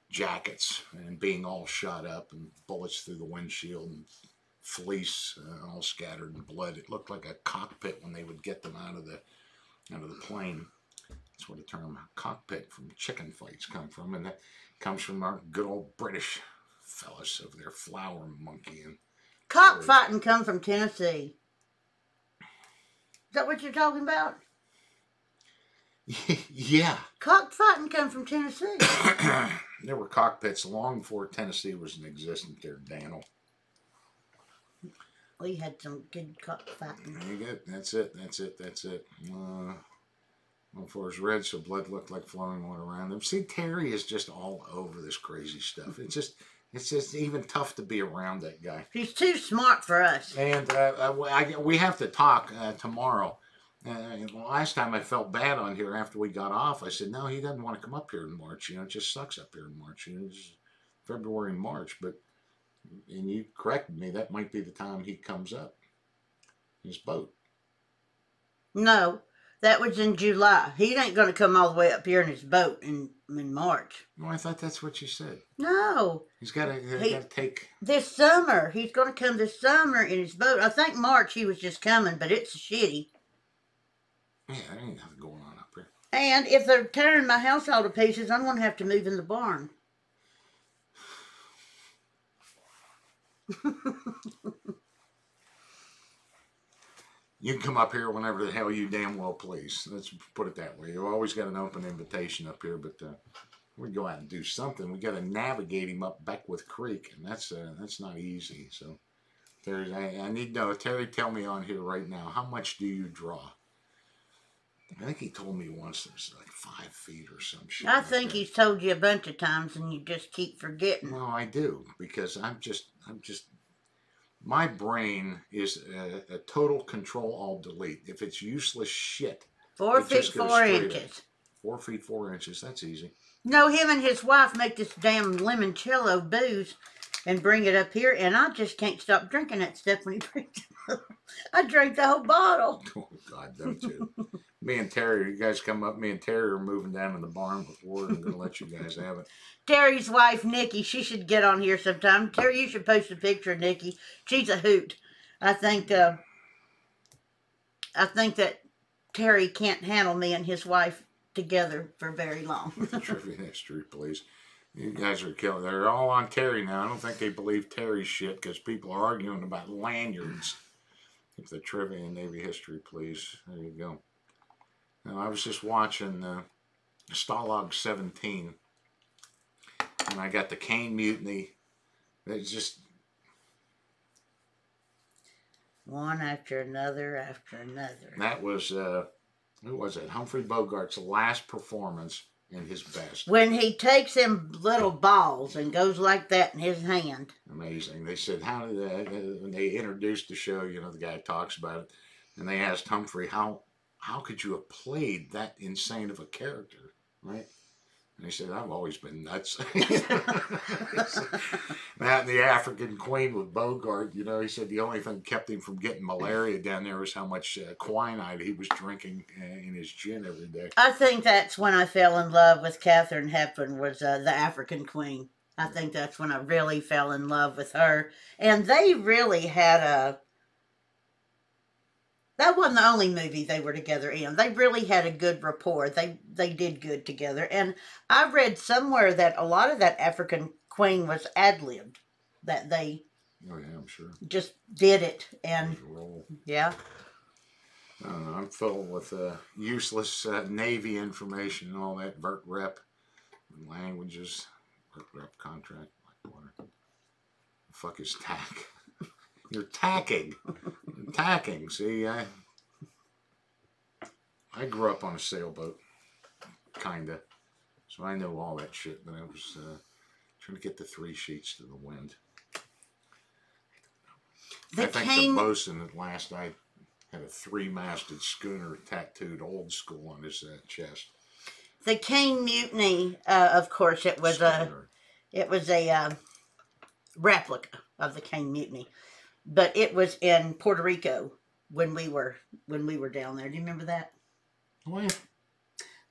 jackets, and being all shot up, and bullets through the windshield, and fleece all scattered in blood. It looked like a cockpit when they would get them out of the plane. That's where the term cockpit from chicken fights come from, and that comes from our good old British fellas over there, flower monkey and cockfighting come from Tennessee. Is that what you're talking about? Yeah. Cockfighting come from Tennessee. There were cockpits long before Tennessee was in existence there, Daniel. We had some good cockfighting. There you go. That's it. Well, for his red, so blood looked like flowing water around them. See, Terry is just all over this crazy stuff. It's just even tough to be around that guy. He's too smart for us. And we have to talk tomorrow. Last time I felt bad on here after we got off. I said, no, he doesn't want to come up here in March. You know, it just sucks up here in March. You know, it's February and March. And you corrected me, that might be the time he comes up. His boat. No. That was in July. He ain't going to come all the way up here in his boat in March. No, I thought that's what you said. No. He's got to take... This summer. He's going to come this summer in his boat. I think March he was just coming, but it's shitty. Yeah, there ain't nothing going on up here. And if they're tearing my house all to pieces, I'm going to have to move in the barn. You can come up here whenever the hell you damn well please. Let's put it that way. You've always got an open invitation up here, but we go out and do something. We got to navigate him up Beckwith Creek, and that's not easy. So, Terry, I need to know. Terry, tell me on here right now, how much do you draw? I think he told me once it was like 5 feet or some shit. I think he's told you a bunch of times, and you just keep forgetting. Well, I do, because I'm just. My brain is a total control alt delete. If it's useless shit. 4 feet 4 inches. 4 feet 4 inches. That's easy. No, him and his wife make this damn limoncello booze and bring it up here, and I just can't stop drinking that stuff when he brings it up. I drank the whole bottle. Oh, God, don't you? Me and Terry, you guys come up. Me and Terry are moving down in the barn with water. I'm going to let you guys have it. Terry's wife, Nikki, she should get on here sometime. Terry, you should post a picture of Nikki. She's a hoot. I think that Terry can't handle me and his wife together for very long. Trivia history, please. You guys are killing. They're all on Terry now. I don't think they believe Terry's shit because people are arguing about lanyards. If the trivia and Navy history, please. There you go. Now, I was just watching Stalag 17, and I got the Caine Mutiny. It's just one after another after another. That was who was it? Humphrey Bogart's last performance in his best. When he takes them little balls and goes like that in his hand. Amazing. They said, how did when they introduced the show, you know, the guy talks about it, and they asked Humphrey, how could you have played that insane of a character, right? And he said, I've always been nuts. That and the African Queen with Bogart, you know, he said the only thing kept him from getting malaria down there was how much quinine he was drinking in his gin every day. I think that's when I fell in love with Katharine Hepburn, was the African Queen. I think that's when I really fell in love with her. And they really had that wasn't the only movie they were together in. They really had a good rapport. They did good together. And I read somewhere that a lot of that African Queen was ad-libbed. That they oh, yeah, I'm sure. Just did it. And yeah. I don't know, I'm filled with useless Navy information and all that. Vert rep, languages, vert rep contract, like water. The fuck is tack? You're tacking. You're tacking. See, I grew up on a sailboat, kinda. So I know all that shit, but I was trying to get the 3 sheets to the wind. I think the bosun at last I had a 3-masted schooner tattooed old school on his chest. The Caine Mutiny, of course, it was a replica of the Caine Mutiny. But it was in Puerto Rico when we were down there. Do you remember that? What?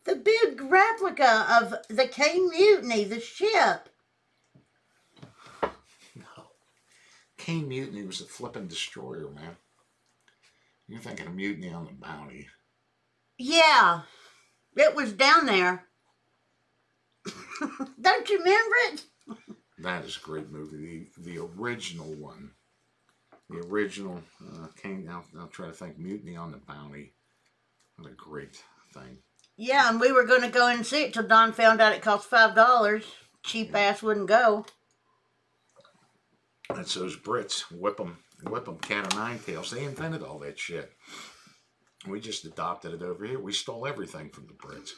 The big replica of the Caine Mutiny, the ship. No. Caine Mutiny was a flippin' destroyer, man. You're thinking of Mutiny on the Bounty. Yeah. It was down there. Don't you remember it? That is a great movie. The original one. The original Caine, I'll try to think, Mutiny on the Bounty. What a great thing. Yeah, and we were going to go and see it till Don found out it cost $5. Cheap ass wouldn't go. That's those Brits. Whip them cat o' nine tails. They invented all that shit. We just adopted it over here. We stole everything from the Brits.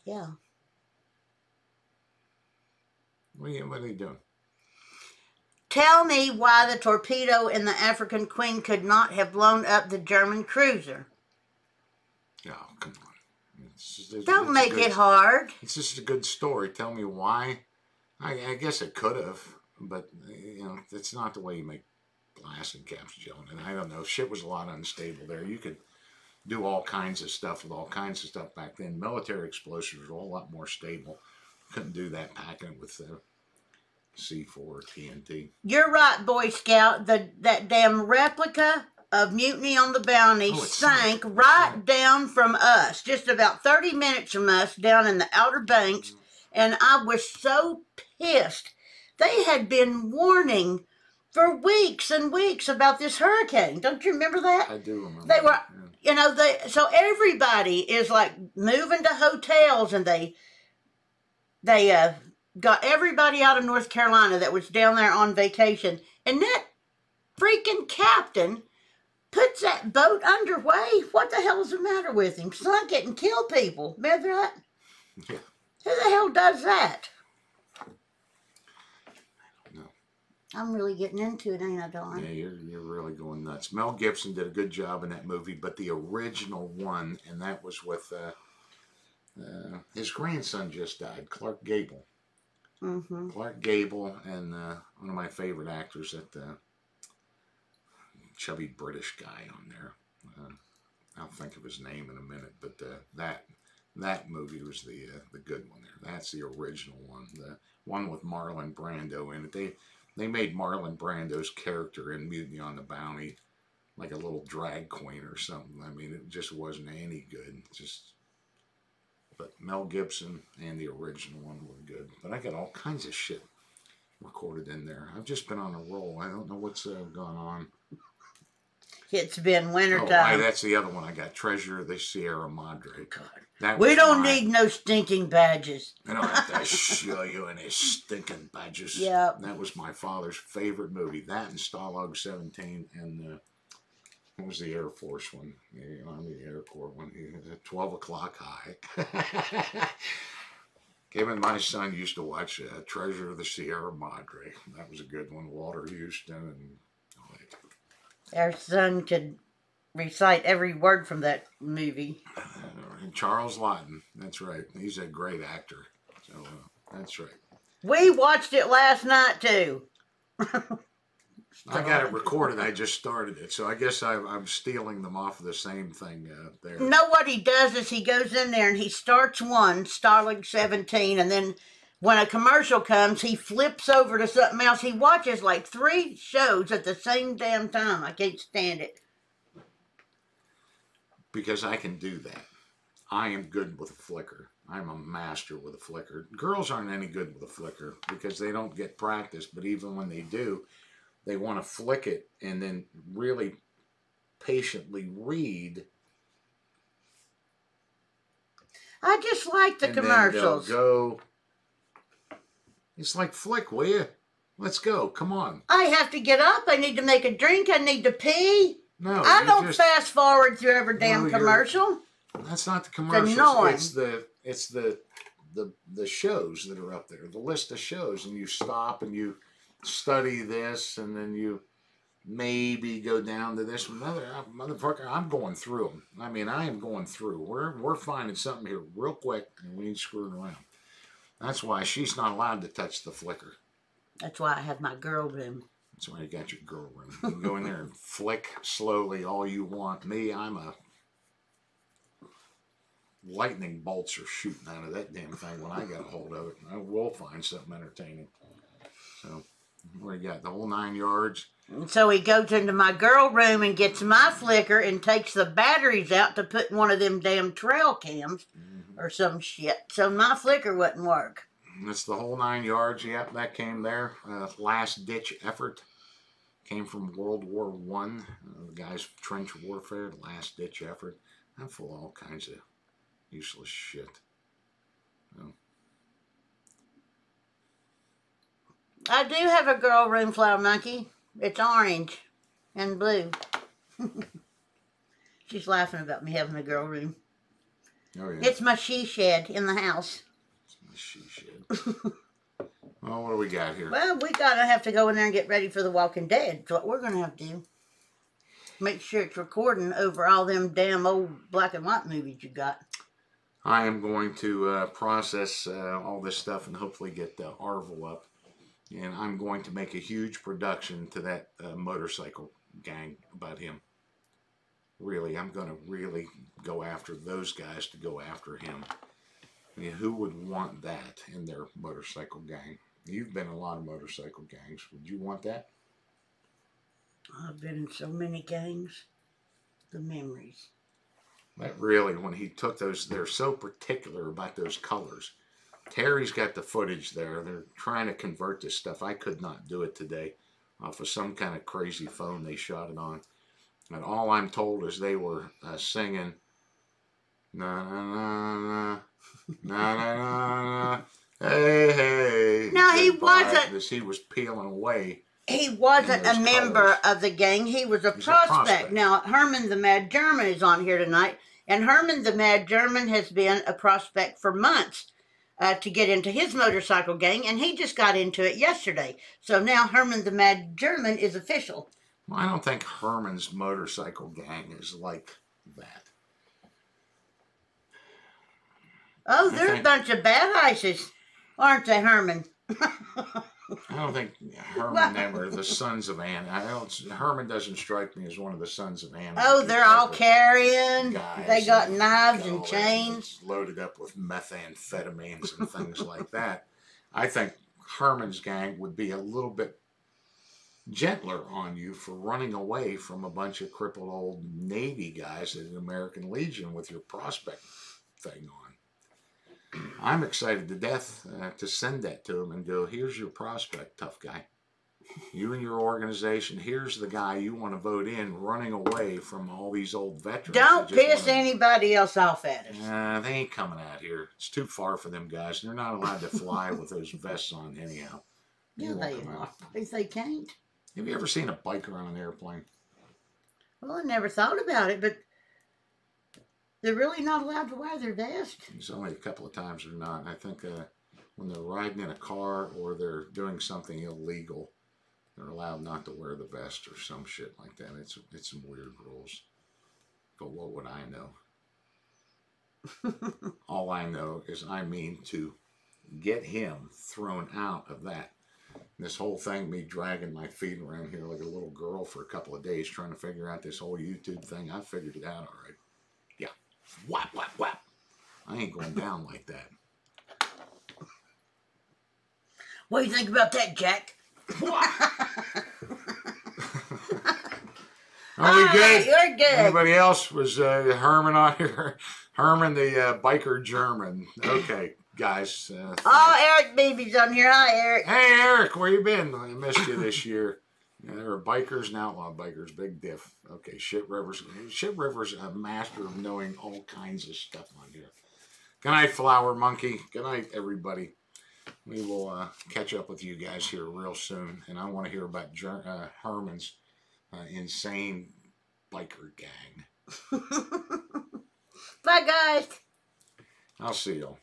Yeah. What are you doing? Tell me why the torpedo in the African Queen could not have blown up the German cruiser. Oh, come on. Don't make it hard. It's just a good story. Tell me why. I guess it could have, but you know, it's not the way you make blasting caps, Joan. And I don't know. Shit was a lot unstable there. You could do all kinds of stuff with all kinds of stuff back then. Military explosives were a whole lot more stable. Couldn't do that packing it with C4 or TNT. You're right, Boy Scout. That damn replica of Mutiny on the Bounty sank right down from us, just about 30 minutes from us, down in the Outer Banks, and I was so pissed. They had been warning for weeks and weeks about this hurricane. Don't you remember that? I do remember. They were, that, yeah. you know, so everybody is like moving to hotels, and they got everybody out of North Carolina that was down there on vacation, and that freaking captain puts that boat underway. What the hell is the matter with him? Sunk it and killed people. Remember that? Yeah. Who the hell does that? No. I'm really getting into it, ain't I, Dawn? Yeah, you're really going nuts. Mel Gibson did a good job in that movie, but the original one, and that was with his grandson just died, Clark Gable. Mm-hmm. Clark Gable and one of my favorite actors, that chubby British guy on there. I'll think of his name in a minute, but that movie was the good one there. That's the original one, the one with Marlon Brando in it. They made Marlon Brando's character in Mutiny on the Bounty like a little drag queen or something. I mean, it just wasn't any good. But Mel Gibson and the original one were good. But I got all kinds of shit recorded in there. I've just been on a roll. I don't know what's gone on. It's been wintertime. That's the other one I got. Treasure of the Sierra Madre. God. We don't need no stinking badges. I don't have to show you any stinking badges. Yeah. That was my father's favorite movie. That and Stalag 17 and what was the Air Force one? The Army Air Corps one. 12 O'Clock High. Him and my son used to watch Treasure of the Sierra Madre. That was a good one. Walter Houston and all that. Our son could recite every word from that movie. Charles Lawton. That's right. He's a great actor. So that's right. We watched it last night too. I got it recorded. I just started it. So I guess I'm stealing them off of the same thing there. No, what he does is he goes in there and he starts one, Starling 17, and then when a commercial comes, he flips over to something else. He watches like 3 shows at the same damn time. I can't stand it. Because I can do that. I am good with a flicker. I'm a master with a flicker. Girls aren't any good with a flicker because they don't get practice. But even when they do, they want to flick it and then really patiently read. I just like the commercials. Then they'll go. It's like, flick, will you? Let's go. Come on. I have to get up. I need to make a drink. I need to pee. No, I don't fast forward through every damn commercial. That's not the commercials. It's the shows that are up there. The list of shows, and you stop and you study this, and then you maybe go down to this motherfucker. I'm going through them. I mean, I am going through. We're finding something here real quick, and we ain't screwing around. That's why she's not allowed to touch the flicker. That's why I have my girl room. That's why you got your girl room. You can go in there and flick slowly all you want. Me, I'm a lightning bolts are shooting out of that damn thing when I get a hold of it. I will find something entertaining. So, what do you got? The whole 9 yards? And so he goes into my girl room and gets my flicker and takes the batteries out to put in one of them damn trail cams or some shit. So my flicker wouldn't work. That's the whole 9 yards. Yep, that came there. Last ditch effort. Came from World War I. The guys trench warfare, last ditch effort. I'm full of all kinds of useless shit. So. I do have a girl room, Flower Monkey. It's orange and blue. She's laughing about me having a girl room. Oh, yeah. It's my she shed in the house. It's my she shed. Well, what do we got here? Well, we gotta have to go in there and get ready for The Walking Dead. That's what we're gonna have to do. Make sure it's recording over all them damn old black and white movies you got. I am going to process all this stuff and hopefully get Arvel up. And I'm going to make a huge production to that motorcycle gang about him. Really, I'm going to really go after those guys to go after him. I mean, who would want that in their motorcycle gang? You've been in a lot of motorcycle gangs. Would you want that? I've been in so many gangs. The memories. That really, when he took those, they're so particular about those colors. Terry's got the footage there. They're trying to convert this stuff. I could not do it today. off of some kind of crazy phone they shot it on. And all I'm told is they were singing, na na na na na na na, hey hey. No, he wasn't. As he was peeling away. He wasn't a member of the gang. He was a prospect. Now, Herman the Mad German is on here tonight, and Herman the Mad German has been a prospect for months to get into his motorcycle gang, and he just got into it yesterday. So now Herman the Mad German is official. Well, I don't think Herman's motorcycle gang is like that. Oh, they're a bunch of bad ices, aren't they, Herman? I don't think Herman and them are the sons of Anna. Herman doesn't strike me as one of the sons of Anna. Oh, they're all carrying. They got knives and chains. Loaded up with methamphetamines and things like that. I think Herman's gang would be a little bit gentler on you for running away from a bunch of crippled old Navy guys at the American Legion with your prospect thing on. I'm excited to death to send that to him and go, here's your prospect, tough guy. You and your organization, here's the guy you want to vote in running away from all these old veterans. Don't piss anybody else off at us. They ain't coming out here. It's too far for them guys. They're not allowed to fly with those vests on anyhow. Yeah, they are. If they can't. Have you ever seen a biker on an airplane? Well, I never thought about it, but they're really not allowed to wear their vest. There's only a couple of times they're not. I think when they're riding in a car or they're doing something illegal, they're allowed not to wear the vest or some shit like that. It's some weird rules. But what would I know? All I know is I mean to get him thrown out of that. This whole thing, me dragging my feet around here like a little girl for a couple of days trying to figure out this whole YouTube thing, I figured it out all right. Yeah. Whap, whap, whap. I ain't going down like that. What do you think about that, Jack? Are we good? You're good. Anybody else? Was Herman on here? Herman the biker German. Okay, guys. Eric Beebe's on here. Hi, Eric. Hey, Eric, where you been? I missed you this year. Yeah, there are bikers and outlaw bikers. Big diff. Okay, Shit River's a master of knowing all kinds of stuff on here. Good night, Flower Monkey. Good night, everybody. We will catch up with you guys here real soon. And I want to hear about Herman's insane biker gang. Bye, guys. I'll see y'all.